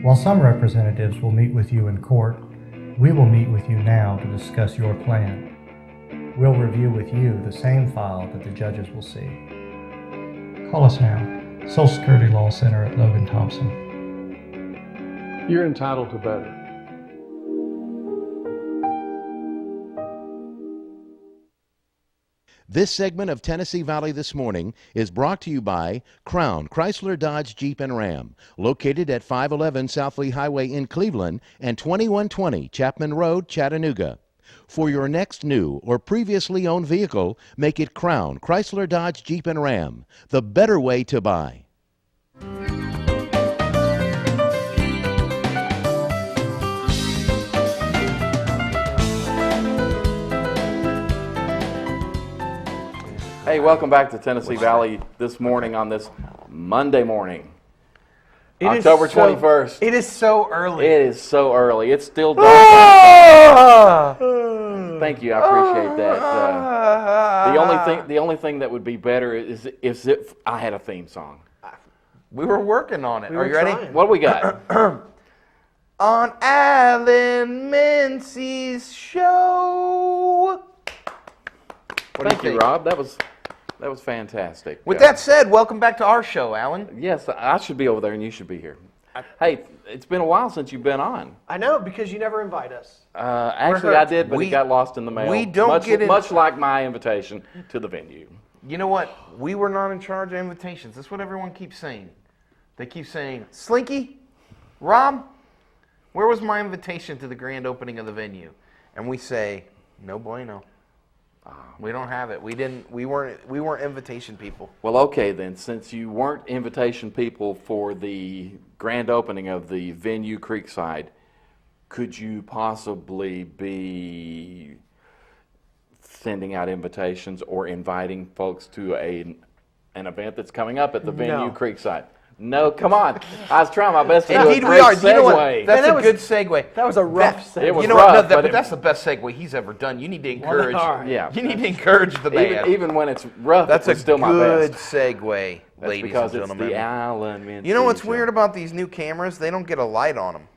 While some representatives will meet with you in court, we will meet with you now to discuss your plan. We'll review with you the same file that the judges will see. Call us now. Social Security Law Center at Logan Thompson. You're entitled to better. This segment of Tennessee Valley This Morning is brought to you by Crown Chrysler Dodge Jeep and Ram, located at 511 South Lee Highway in Cleveland and 2120 Chapman Road, Chattanooga. For your next new or previously owned vehicle, make it Crown Chrysler Dodge Jeep and Ram, the better way to buy. Hey, welcome back to Tennessee Valley This Morning on this Monday morning, October 21st. It is so early. It is so early. It's still dark. Thank you. I appreciate that. The only thing that would be better is if I had a theme song. We were working on it. Are you ready? What do we got? On Alan Mincy's show. Thank you, Rob. That was fantastic. With that said, welcome back to our show, Alan. Yes, I should be over there and you should be here. Hey, it's been a while since you've been on. I know, because you never invite us. Actually, I did, but it got lost in the mail. We don't much like my invitation to the venue. You know what? We were not in charge of invitations. That's what everyone keeps saying. They keep saying, Slinky, Rob, where was my invitation to the grand opening of the venue? And we say, no bueno. We don't have it. We weren't invitation people. Well, okay then. Since you weren't invitation people for the grand opening of the venue Creekside, could you possibly be sending out invitations or inviting folks to an event that's coming up at the venue Creekside? No, come on. I was trying my best to do a Indeed, great we are. segue. You know what? That's a good segue. That was a rough segue. It was you know rough, what? No, but that's the best segue he's ever done. You need to encourage. Yeah. You need to encourage the band. Even when it's rough, That's it's still my good best. segue, That's ladies because and it's gentlemen. the Allen Mincy You know what's show. weird about these new cameras? They don't get a light on them.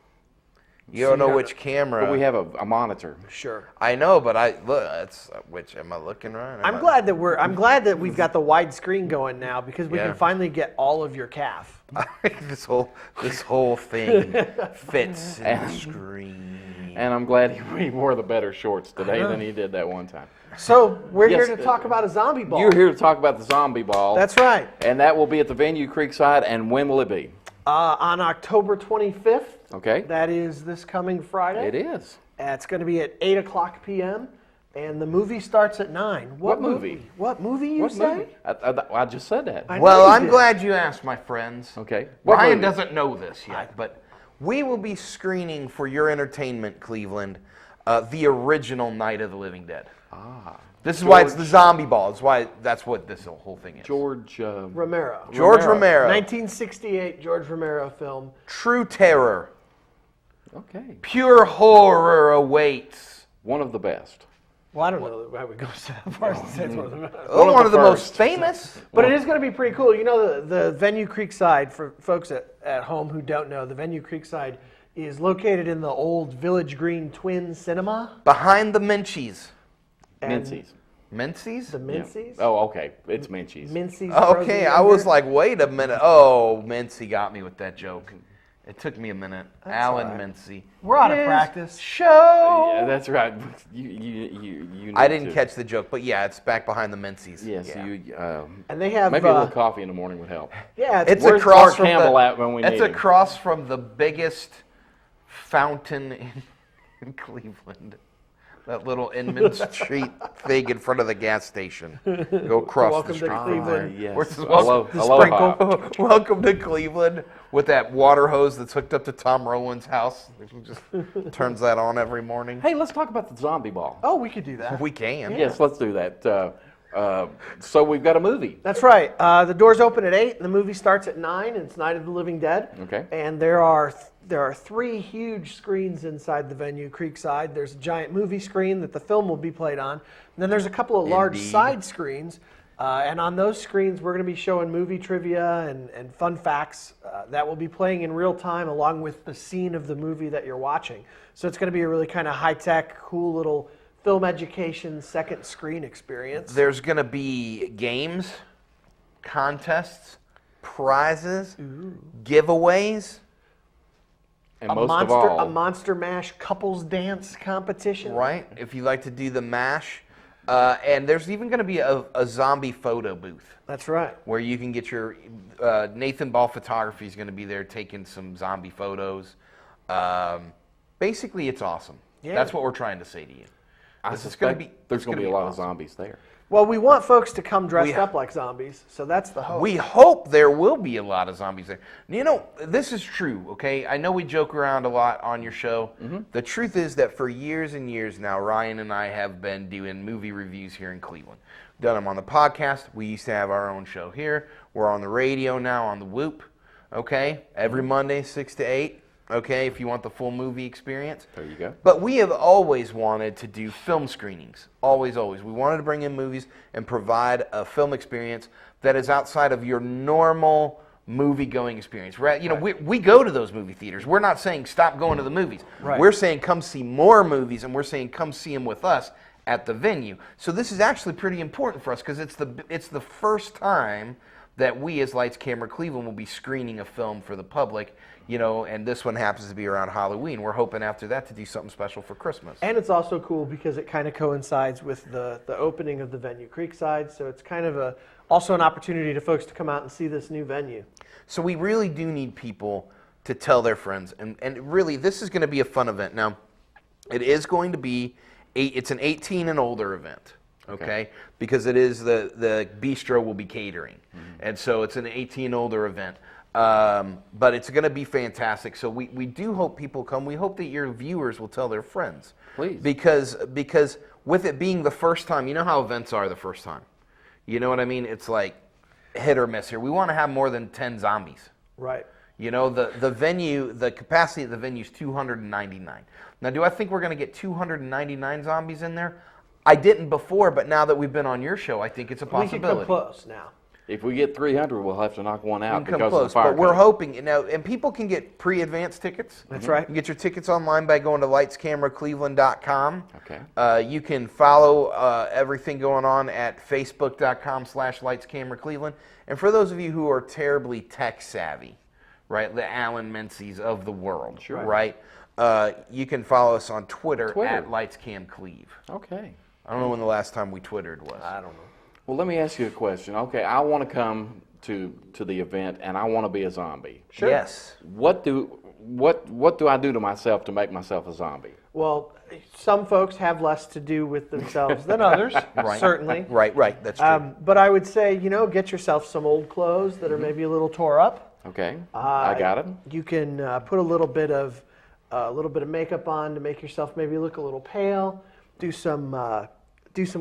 You don't know which camera. But we have a monitor. Sure. I know, but I look. That's which. Am I looking right? I'm glad that we've got the wide screen going now, because we can finally get all of your calf. this whole thing fits in the screen. And I'm glad he wore the better shorts today than he did that one time. So we're Yes, here to talk about a zombie ball. You're here to talk about the zombie ball. That's right. And that will be at the venue Creekside. And when will it be? On October 25th. Okay. That is this coming Friday. It is. It's going to be at 8 o'clock p.m. And the movie starts at 9. What movie? What movie you What say? movie? I just said that. Well, I'm glad you asked, my friends. Okay. What Brian movie? doesn't know this yet, but we will be screening for your entertainment, Cleveland, the original Night of the Living Dead. This is why it's the zombie ball. That's what this whole thing is. George Romero. George Romero. 1968 George Romero film. True terror. Okay. Pure horror awaits. One of the best. Well, I don't know how we go so far as to say it's one of the best. One of the most first. famous. But it is going to be pretty cool. You know, the venue Creekside, for folks at home who don't know, the venue Creekside is located in the old Village Green Twin Cinema. Behind the Mincy's. Mincy's. Mincy's? The Mincy's? Oh, okay. It's Mincy's. Mincy's. Okay, frozen I was yogurt. like, wait a minute. Oh, Mincy got me with that joke. It took me a minute. Alan all right. Mincy. We're out of practice. Show. Yeah, that's right. You I need didn't to- catch the joke, but yeah, it's back behind the Mincy's. Yes, Yeah. And they have maybe a little coffee in the morning would help. Yeah, It's Where's across Clark from Campbell at when we It's need him? across from the biggest fountain in Cleveland. That little Inman Street thing in front of the gas station. Go across Welcome the to street. Cleveland. Yes. Where's the- Aloha. Welcome to Cleveland with that water hose that's hooked up to Tom Rowan's house. He just turns that on every morning. Hey, let's talk about the zombie ball. Oh, we could do that. We can. Yes, let's do that. So we've got a movie. That's right. The doors open at 8, and the movie starts at 9, and it's Night of the Living Dead. Okay. And there are 3 huge screens inside the venue, Creekside. There's a giant movie screen that the film will be played on. And then there's a couple of large Indeed. side screens. And on those screens, we're going to be showing movie trivia and fun facts that will be playing in real time along with the scene of the movie that you're watching. So it's going to be a really kind of high-tech, cool little film education second screen experience. There's going to be games, contests, prizes, giveaways. And a most monster, of all, a Monster Mash couples dance competition. Right, if you like to do the mash. And there's even going to be a zombie photo booth. That's right. Where you can get your, Nathan Ball Photography is going to be there taking some zombie photos. Basically, it's awesome. Yeah. That's what we're trying to say to you. I suspect there's going to be a lot of zombies there. Well, we want folks to come dressed up like zombies, so that's the hope. We hope there will be a lot of zombies there. You know, this is true, okay? I know we joke around a lot on your show. The truth is that for years and years now, Ryan and I have been doing movie reviews here in Cleveland. We've done them on the podcast. We used to have our own show here. We're on the radio now on the Whoop, okay? Every Monday, 6 to 8. Okay, if you want the full movie experience. There you go. But we have always wanted to do film screenings. Always, always. We wanted to bring in movies and provide a film experience that is outside of your normal movie-going experience. Right? You know, we go to those movie theaters. We're not saying stop going to the movies. Right. We're saying come see more movies, and we're saying come see them with us at the venue. So this is actually pretty important for us because it's the first time that we as Lights Camera Cleveland will be screening a film for the public. You know, and this one happens to be around Halloween. We're hoping after that to do something special for Christmas. And it's also cool because it kind of coincides with the opening of the venue Creekside, so it's kind of also an opportunity to folks to come out and see this new venue. So we really do need people to tell their friends, and really this is going to be a fun event. Now, it is going to be it's an 18 and older event. Okay, because it is the bistro will be catering, and so it's an 18 and older event. But it's going to be fantastic. So we do hope people come. We hope that your viewers will tell their friends. Please. Because with it being the first time, you know how events are the first time. You know what I mean? It's like hit or miss here. We want to have more than 10 zombies. Right. You know, the venue, the capacity of the venue is 299. Now, do I think we're going to get 299 zombies in there? I didn't before, but now that we've been on your show, I think it's a possibility. We can come close now. If we get 300, we'll have to knock one out because close, of the fire. but we're code. hoping now, and people can get pre-advance tickets. That's right. You can get your tickets online by going to lightscameracleveland.com. Okay. You can follow everything going on at facebook.com/lightscameracleveland. And for those of you who are terribly tech savvy, right, the Allen Menzies of the world, right, you can follow us on Twitter. At lightscamcleve. Okay. I don't know when the last time we Twittered was. I don't know. Well, let me ask you a question. Okay, I want to come to the event and I want to be a zombie. Sure. Yes. What do I do to myself to make myself a zombie? Well, some folks have less to do with themselves than others, certainly. Right, that's true. But I would say, get yourself some old clothes that are maybe a little tore up. Okay, I got it. You can put a little bit of makeup on to make yourself maybe look a little pale. Do some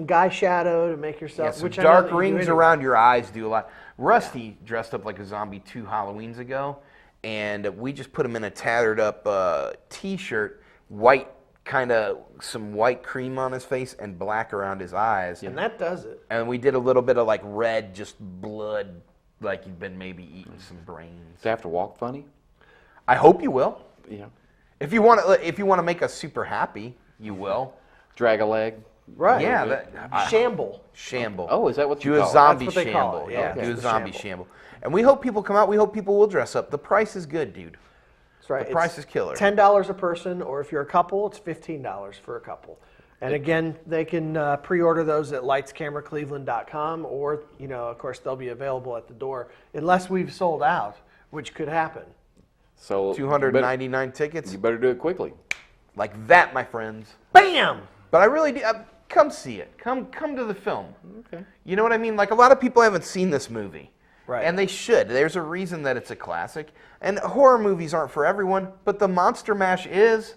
guy shadow to make yourself. Some which dark rings around your eyes do a lot. Rusty dressed up like a zombie 2 Halloweens ago, and we just put him in a tattered up T-shirt, white, some white cream on his face and black around his eyes. And that does it. And we did a little bit of like red, just blood, like you've been maybe eating some brains. Do I have to walk funny? I hope you will. Yeah. If you want to make us super happy, you will. Drag a leg? Right. Yeah. Shamble. Shamble. Oh, is that what you Do call a it? zombie That's what they call shamble. it, yeah. Do a It's the zombie shamble. shamble. And we hope people come out. We hope people will dress up. The price is good, dude. That's right. The price is killer. $10 a person, or if you're a couple, it's $15 for a couple. And again, they can pre-order those at lightscameracleveland.com, or of course, they'll be available at the door unless we've sold out, which could happen. So 299 tickets. You better do it quickly. Like that, my friends. Bam! But I really do. Come see it. Come to the film. Okay. You know what I mean? Like a lot of people haven't seen this movie. Right. And they should. There's a reason that it's a classic. And horror movies aren't for everyone, but the Monster Mash is.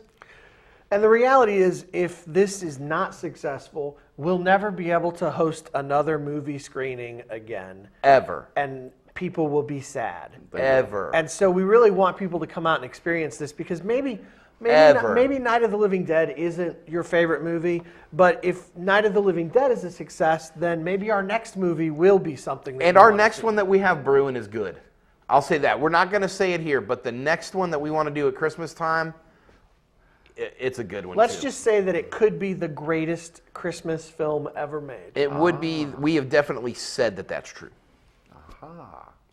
And the reality is, if this is not successful, we'll never be able to host another movie screening again. Ever. And people will be sad. Ever. And so we really want people to come out and experience this, because maybe Night of the Living Dead isn't your favorite movie, but if Night of the Living Dead is a success, then maybe our next movie will be something that And you our wanna next see. one that we have brewing is good. I'll say that. We're not going to say it here, but the next one that we want to do at Christmas time, it's a good one. Let's too. just say that it could be the greatest Christmas film ever made. It would be. We have definitely said that that's true.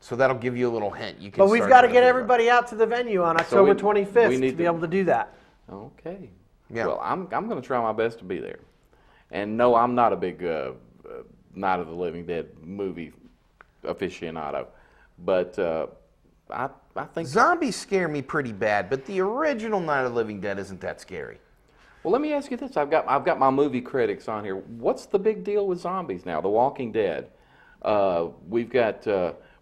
So that'll give you a little hint. You can. But we've start got to to get think everybody out to the venue on October 25th to be able to do that. Okay. Yeah. Well, I'm going to try my best to be there. And no, I'm not a big Night of the Living Dead movie aficionado, but I think Zombies scare me pretty bad, but the original Night of the Living Dead isn't that scary. Well, let me ask you this: I've got my movie critics on here. What's the big deal with zombies now? The Walking Dead. We've got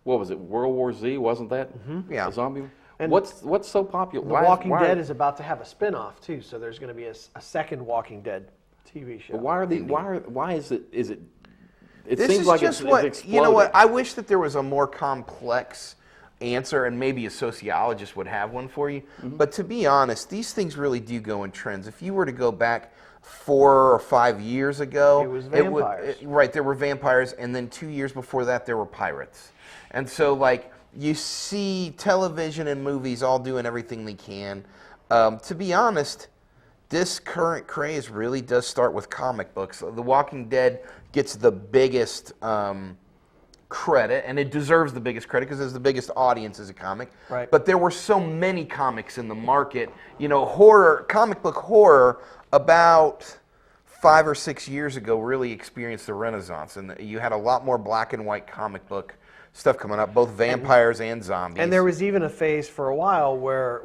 what was it? World War Z, wasn't that? Yeah. A zombie. And what's so popular? The Walking Dead is about to have a spin-off too, so there's going to be a second Walking Dead TV show. Why is it? It This seems is like just it's what exploded. you know. What I wish that there was a more complex answer, and maybe a sociologist would have one for you. But to be honest, these things really do go in trends. If you were to go back 4 or 5 years ago, It was vampires. Right, there were vampires, and then 2 years before that, there were pirates. And so, like, you see television and movies all doing everything they can. To be honest, this current craze really does start with comic books. The Walking Dead gets the biggest credit, and it deserves the biggest credit because it's the biggest audience as a comic. Right. But there were so many comics in the market. You know, horror, comic book horror, about 5 or 6 years ago really experienced the renaissance, and you had a lot more black and white comic book stuff coming up, both vampires and zombies. And there was even a phase for a while where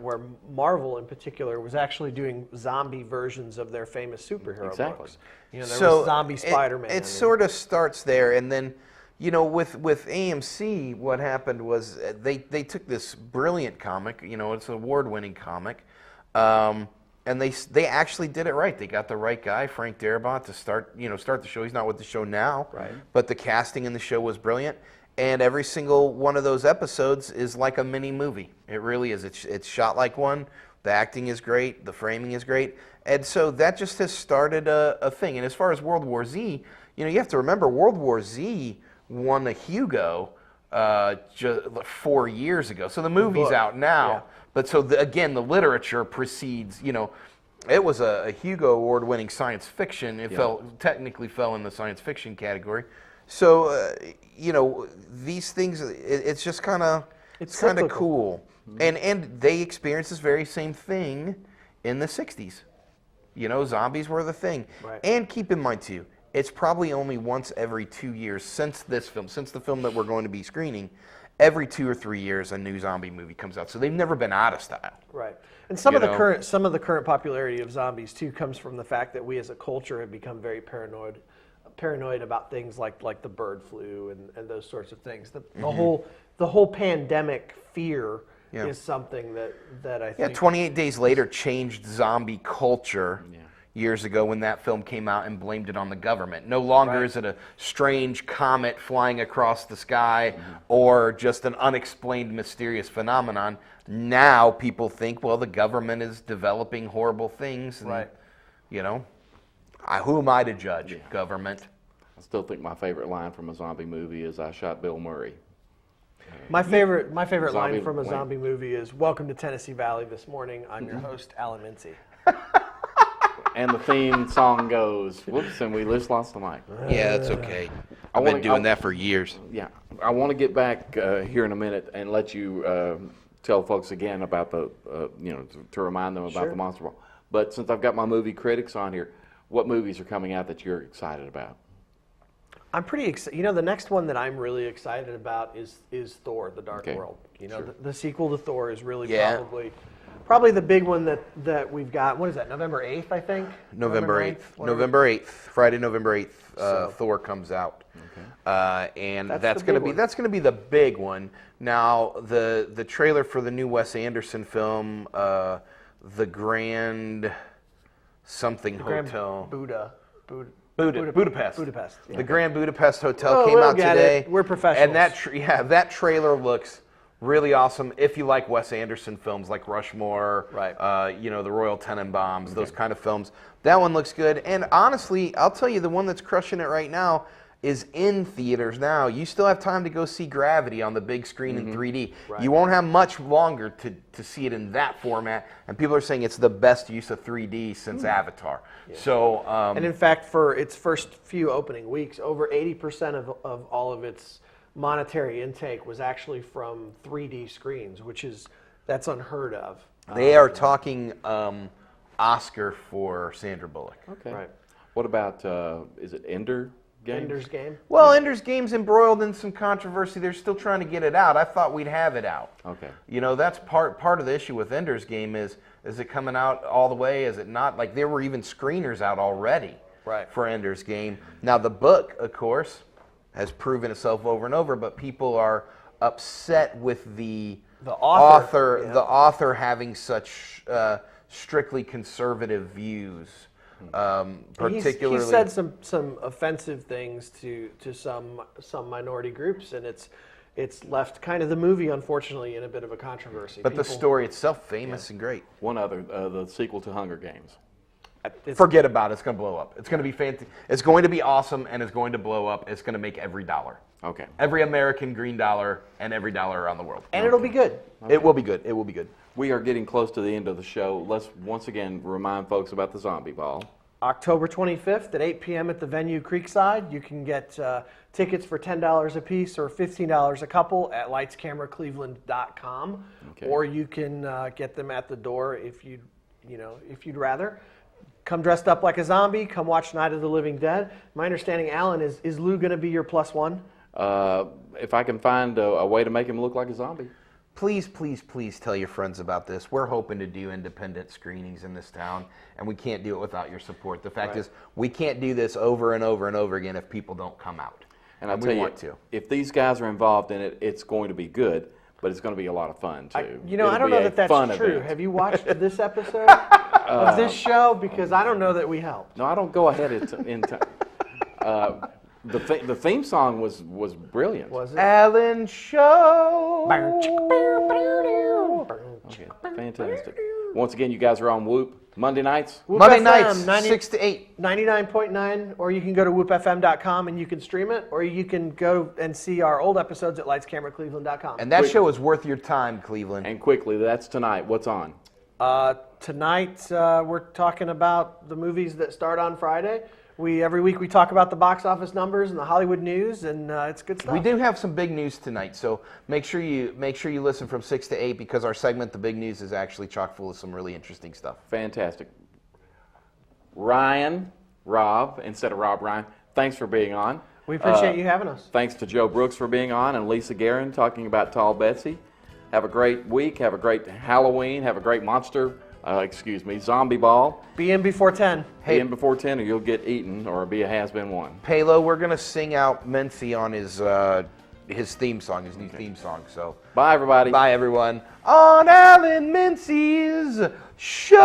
Marvel in particular was actually doing zombie versions of their famous superhero books. You know, there was Zombie Spider-Man. It sort of starts there, and then, you know, with AMC, what happened was they took this brilliant comic, you know, it's an award-winning comic, and they actually did it right. They got the right guy, Frank Darabont, to start the show. He's not with the show now, right? But the casting in the show was brilliant. And every single one of those episodes is like a mini movie. It really is. It's shot like one. The acting is great. The framing is great. And so that just has started a thing. And as far as World War Z, you know, you have to remember World War Z won a Hugo just 4 years ago. So the movie's out now. Yeah. But so, again, the literature precedes, you know, it was a Hugo Award-winning science fiction. It technically fell in the science fiction category. So, you know, these things, it's just kind of, it's kind of cool. And they experienced this very same thing in the 60s. You know, zombies were the thing. Right. And keep in mind, too, it's probably only once every 2 years since this film, since the film that we're going to be screening, every 2 or 3 years a new zombie movie comes out. So they've never been out of style. Right. And some of the current popularity of zombies, too, comes from the fact that we as a culture have become very paranoid about things like the bird flu and those sorts of things. The whole pandemic fear is something that I think. 28 Days Later changed zombie culture years ago when that film came out and blamed it on the government. No longer is it a strange comet flying across the sky or just an unexplained mysterious phenomenon. Now people think, well, the government is developing horrible things. And, you know, who am I to judge? Government. I still think my favorite line from a zombie movie is "I shot Bill Murray." My favorite line from a zombie movie is "Welcome to Tennessee Valley this morning. I'm your host, Alan Mincy." And the theme song goes, whoops, and we just lost the mic. Yeah, that's okay. I've been doing that for years. Yeah. I want to get back here in a minute and let you tell folks again about the, to remind them about the Monster Ball. But since I've got my movie critics on here, what movies are coming out that you're excited about? I'm pretty excited. You know, the next one that I'm really excited about is Thor: The Dark World. You know, the sequel to Thor is really probably the big one that we've got. What is that? November 8th, I think. November 8th. November 8th. Friday, November 8th. Thor comes out. And that's going to be the big one. Now, the trailer for the new Wes Anderson film, the Grand something Hotel. Budapest. Yeah. The Grand Budapest Hotel came out today. We're professionals. And that trailer looks really awesome if you like Wes Anderson films like Rushmore, the Royal Tenenbaums, those kind of films. That one looks good. And honestly, I'll tell you, the one that's crushing it right now is in theaters now. You still have time to go see Gravity on the big screen in 3D. Right. You won't have much longer to see it in that format. And people are saying it's the best use of 3D since Avatar. Yeah. So, and in fact, for its first few opening weeks, over 80% of all of its monetary intake was actually from 3D screens, that's unheard of. they are talking Oscar for Sandra Bullock. Okay. Right. What about, is it Ender Game? Ender's Game. Well, Ender's Game's embroiled in some controversy. They're still trying to get it out. I thought we'd have it out. Okay. You know, that's part of the issue with Ender's Game is it coming out all the way? Is it not? Like, there were even screeners out already for Ender's Game. Now, the book, of course, has proven itself over and over, but people are upset with the author having such strictly conservative views. Particularly, He said some offensive things to some minority groups, and it's left kind of the movie, unfortunately, in a bit of a controversy. But the story itself, famous and great. One other, the sequel to Hunger Games. Forget about it. It's going to blow up. It's going to be fantastic. It's going to be awesome, and it's going to blow up. It's going to make every dollar. Okay. Every American green dollar and every dollar around the world. And it'll be good. It will be good. It will be good. We are getting close to the end of the show. Let's once again remind folks about the Zombie Ball. October 25th at 8 p.m. at the venue Creekside. You can get tickets for $10 a piece or $15 a couple at lightscameracleveland.com, or you can get them at the door if you'd rather. Come dressed up like a zombie. Come watch Night of the Living Dead. My understanding, Alan, is Lou going to be your +1? If I can find a way to make him look like a zombie. Please, please, please tell your friends about this. We're hoping to do independent screenings in this town, and we can't do it without your support. The fact is, we can't do this over and over and over again if people don't come out. And I'll tell you, if these guys are involved in it, it's going to be good, but it's going to be a lot of fun, too. I don't know that that's true. Have you watched this episode of this show? Because I don't know that we helped. No, I don't go ahead in time. The theme song was brilliant. Was it? Allen Show. Okay, fantastic. Once again, you guys are on Whoop Monday nights. Whoop Monday FM, nights, 6 to 8. 99.9, or you can go to whoopfm.com and you can stream it, or you can go and see our old episodes at lightscameracleveland.com. And that show is worth your time, Cleveland. And quickly, that's tonight. What's on? Tonight, we're talking about the movies that start on Friday. Every week we talk about the box office numbers and the Hollywood news, and it's good stuff. We do have some big news tonight, so make sure you listen from 6 to 8 because our segment, The Big News, is actually chock full of some really interesting stuff. Fantastic. Rob, instead of Ryan, thanks for being on. We appreciate you having us. Thanks to Joe Brooks for being on and Lisa Guerin talking about Tall Betsy. Have a great week. Have a great Halloween. Have a great Zombie Ball. Be in before 10. Be in before 10 or you'll get eaten or be a has-been one. Palo, we're going to sing out Mency on his theme song, his new theme song. So bye, everybody. Bye, everyone. On Alan Mency's show.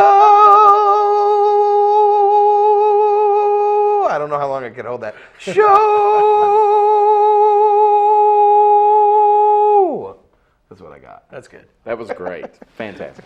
I don't know how long I could hold that. Show. That's what I got. That's good. That was great. Fantastic.